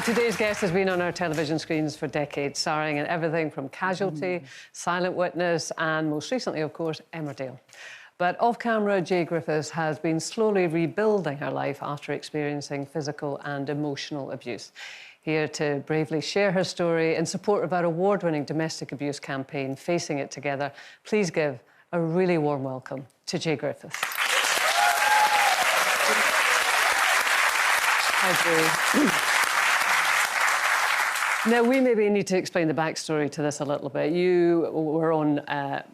Today's guest has been on our television screens for decades, starring in everything from Casualty, Silent Witness, and most recently, of course, Emmerdale. But off-camera, Jaye Griffiths has been slowly rebuilding her life after experiencing physical and emotional abuse. Here to bravely share her story in support of our award-winning domestic abuse campaign, Facing It Together, please give a really warm welcome to Jaye Griffiths. Hi, Jaye. Now, we maybe need to explain the backstory to this a little bit. You were on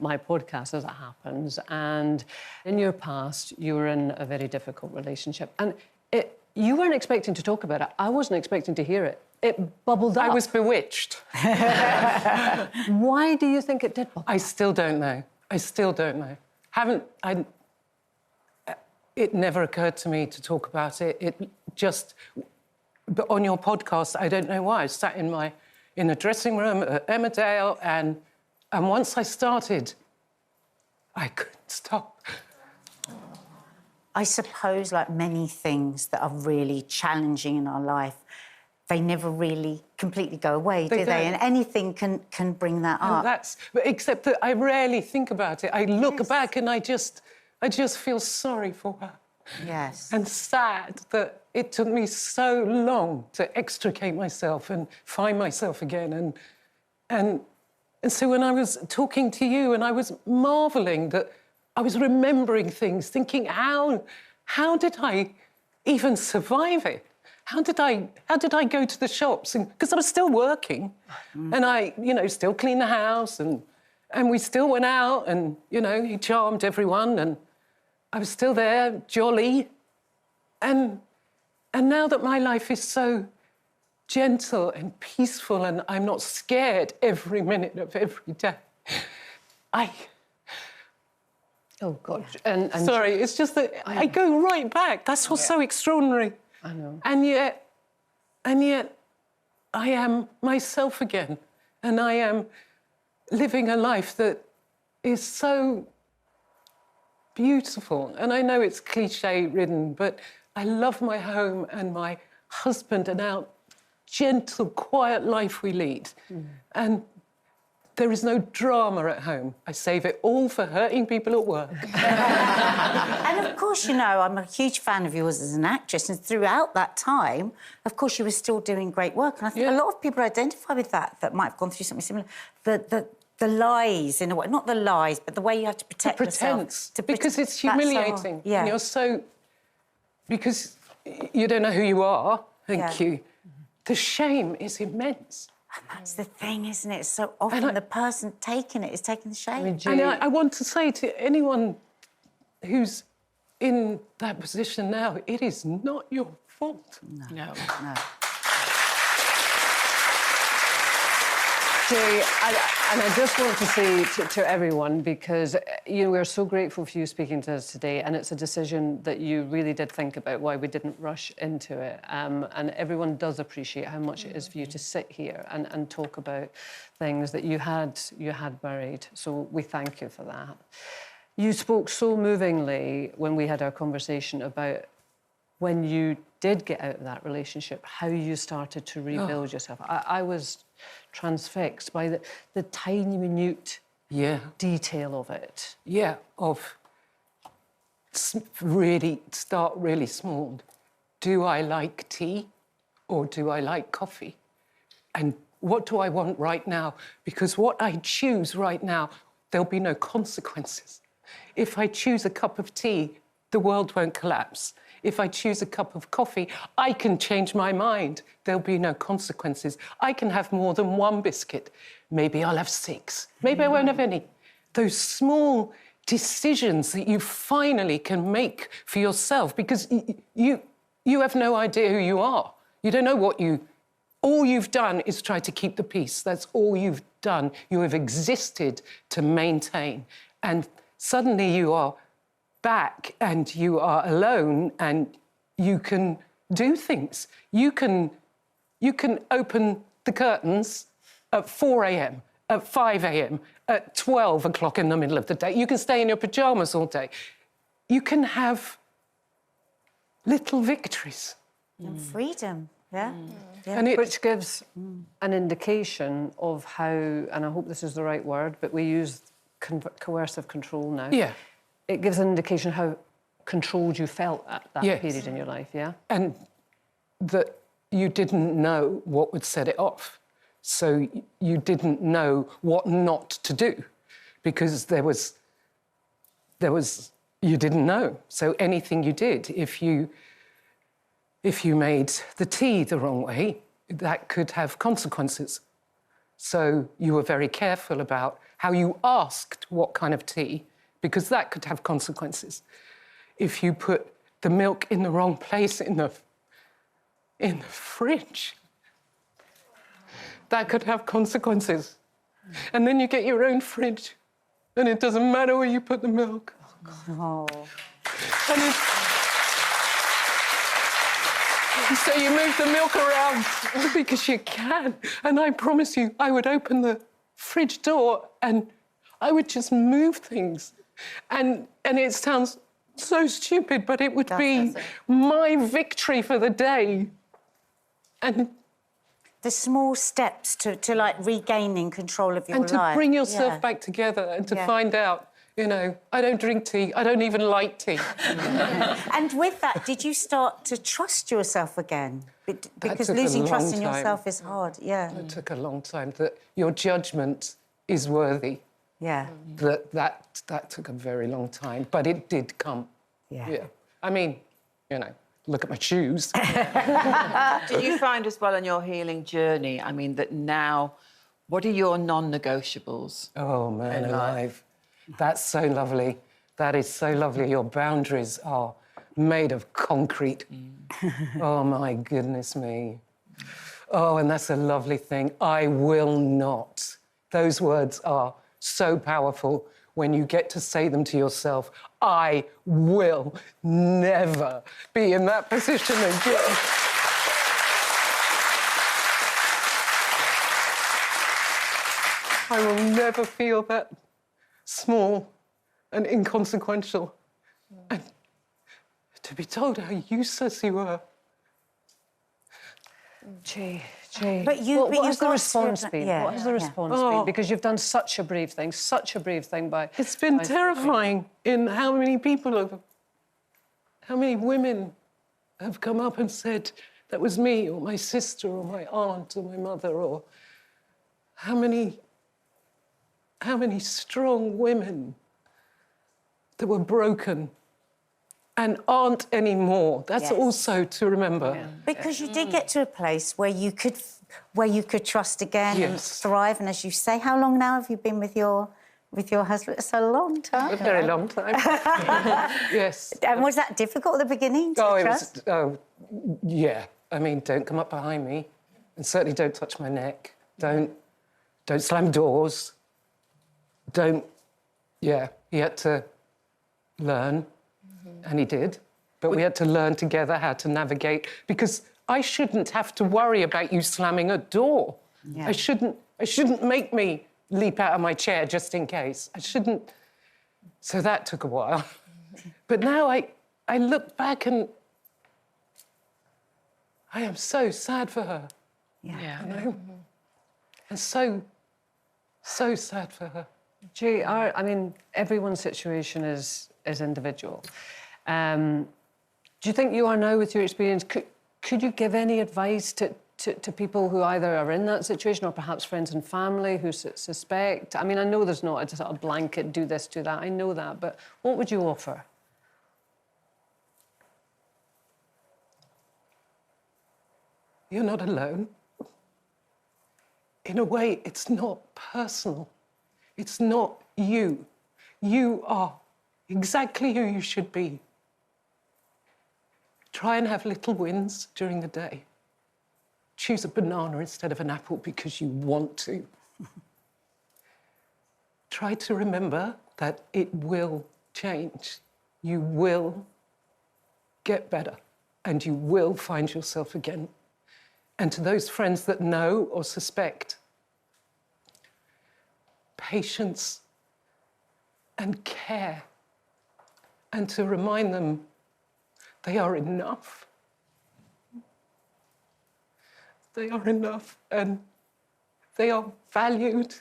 my podcast, as it happens, and in your past, you were in a very difficult relationship. And you weren't expecting to talk about it. I wasn't expecting to hear it. It bubbled up. I was bewitched. Why do you think it did bubble up? I still don't know. I still don't know. It never occurred to me to talk about it. It just... But on your podcast, I don't know why. I sat in a dressing room at Emmerdale, and once I started, I couldn't stop. I suppose, like many things that are really challenging in our life, they never really completely go away, do they? And anything can bring that up. But except that I rarely think about it. I look back and I just feel sorry for her. Yes. And sad that it took me so long to extricate myself and find myself again. And so when I was talking to you and I was marvelling that I was remembering things, thinking, how did I even survive it? How did I go to the shops? Because I was still working and I, still cleaned the house and we still went out and, he charmed everyone and I was still there, jolly. And now that my life is so gentle and peaceful and I'm not scared every minute of every day, Oh, God. And sorry, it's just that I go right back. That's what's so extraordinary. I know. And yet I am myself again. And I am living a life that is so beautiful. And I know it's cliche-ridden, but I love my home and my husband and our gentle, quiet life we lead. And there is no drama at home. I save it all for hurting people at work. And of course, I'm a huge fan of yours as an actress, and throughout that time, of course, you were still doing great work. And I think a lot of people identify with that might have gone through something similar. The lies, in a way, not the lies, but the way you have to protect yourself. Because it's humiliating. Yeah. And you're so... Because you don't know who you are, thank you. The shame is immense. And that's the thing, isn't it? So often the person taking it is taking the shame. And I want to say to anyone who's in that position now, it is not your fault. No. Jaye, and I just want to say to everyone, because, we're so grateful for you speaking to us today, and it's a decision that you really did think about, why we didn't rush into it. And everyone does appreciate how much it is for you to sit here and talk about things that you had buried. So we thank you for that. You spoke so movingly when we had our conversation about when you did get out of that relationship, how you started to rebuild yourself. I was transfixed by the tiny, minute detail of it. Yeah, of start really small. Do I like tea or do I like coffee? And what do I want right now? Because what I choose right now, there'll be no consequences. If I choose a cup of tea, the world won't collapse. If I choose a cup of coffee, I can change my mind. There'll be no consequences. I can have more than one biscuit. Maybe I'll have 6. Maybe I won't have any. Those small decisions that you finally can make for yourself, because you have no idea who you are. You don't know what all you've done is try to keep the peace. That's all you've done. You have existed to maintain. And suddenly you are back and you are alone and you can do things. You can open the curtains at 4 a.m, at 5 a.m, at 12 o'clock in the middle of the day. You can stay in your pyjamas all day. You can have little victories. And freedom. Yeah. Yeah. And Which gives an indication of how, and I hope this is the right word, but we use coercive control now. Yeah. It gives an indication how controlled you felt at that Yes. period in your life, yeah? And that you didn't know what would set it off. So you didn't know what not to do because there was, you didn't know. So anything you did, if you made the tea the wrong way, that could have consequences. So you were very careful about how you asked what kind of tea, because that could have consequences. If you put the milk in the wrong place in the fridge, that could have consequences. And then you get your own fridge, and it doesn't matter where you put the milk. Oh. And so you move the milk around because you can. And I promise you, I would open the fridge door and I would just move things. And it sounds so stupid, but it would be my victory for the day. And the small steps to like regaining control of your life. And to bring yourself back together and to find out, you know, I don't drink tea, I don't even like tea. And with that, did you start to trust yourself again? Because losing trust in yourself is hard, It took a long time, that your judgment is worthy. Yeah. That took a very long time, but it did come. Yeah. I mean, you know, look at my shoes. Did you find as well on your healing journey, I mean, that now, what are your non-negotiables? Oh, man alive. That's so lovely. That is so lovely. Your boundaries are made of concrete. Oh, my goodness me. Oh, and that's a lovely thing. I will not. Those words are so powerful when you get to say them to yourself. I will never be in that position again. I will never feel that small and inconsequential. And to be told how useless you were. Jay, but what has the response been? Yeah, what has the response been? Because you've done such a brave thing by... It's been terrifying in how many women have come up and said, that was me, or my sister, or my aunt, or my mother, or how many strong women that were broken and aren't anymore. That's also to remember. Yeah. Because you did get to a place where you could trust again and thrive. And as you say, how long now have you been with your husband? It's a long time. A very long time. Yes. And was that difficult at the beginning to trust? Yeah. I mean, don't come up behind me, and certainly don't touch my neck. Don't slam doors. He had to learn, and he did. But we had to learn together how to navigate, because I shouldn't have to worry about you slamming a door. Yeah. I shouldn't make me leap out of my chair just in case. I shouldn't. So that took a while. But now I look back and I am so sad for her. Yeah. You know? And so sad for her. Jay, I mean, everyone's situation is individual. Do you think you are now, with your experience, could you give any advice to people who either are in that situation or perhaps friends and family who suspect? I mean, I know there's not a sort of blanket, do this, do that, I know that, but what would you offer? You're not alone. In a way, it's not personal. It's not you. You are exactly who you should be. Try and have little wins during the day. Choose a banana instead of an apple because you want to. Try to remember that it will change. You will get better and you will find yourself again. And to those friends that know or suspect, patience and care, and to remind them they are enough. they are enough and they are valued.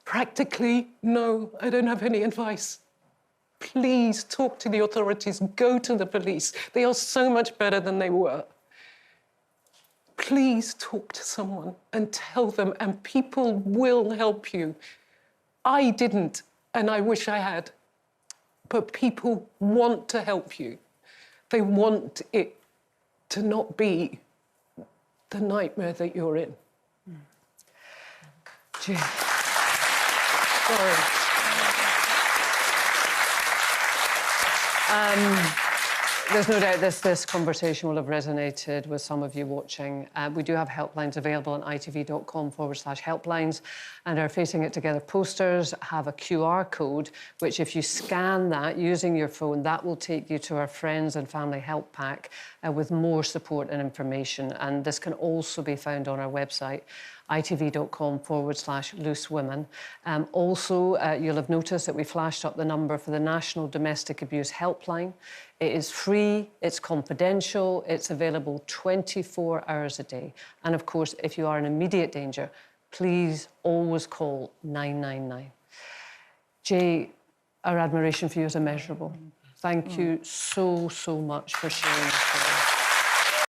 Practically, no, I don't have any advice. Please talk to the authorities, go to the police. They are so much better than they were. Please talk to someone and tell them, and people will help you. I didn't, and I wish I had. But people want to help you. They want it to not be the nightmare that you're in. Jay. Sorry. There's no doubt this conversation will have resonated with some of you watching. We do have helplines available on itv.com/helplines, and our Facing It Together posters have a QR code, which if you scan that using your phone, that will take you to our Friends and Family Help Pack with more support and information. And this can also be found on our website, itv.com/loosewomen. Also, you'll have noticed that we flashed up the number for the National Domestic Abuse Helpline. It is free, it's confidential, it's available 24 hours a day. And of course, if you are in immediate danger, please always call 999. Jay, our admiration for you is immeasurable. Thank you so, so much for sharing.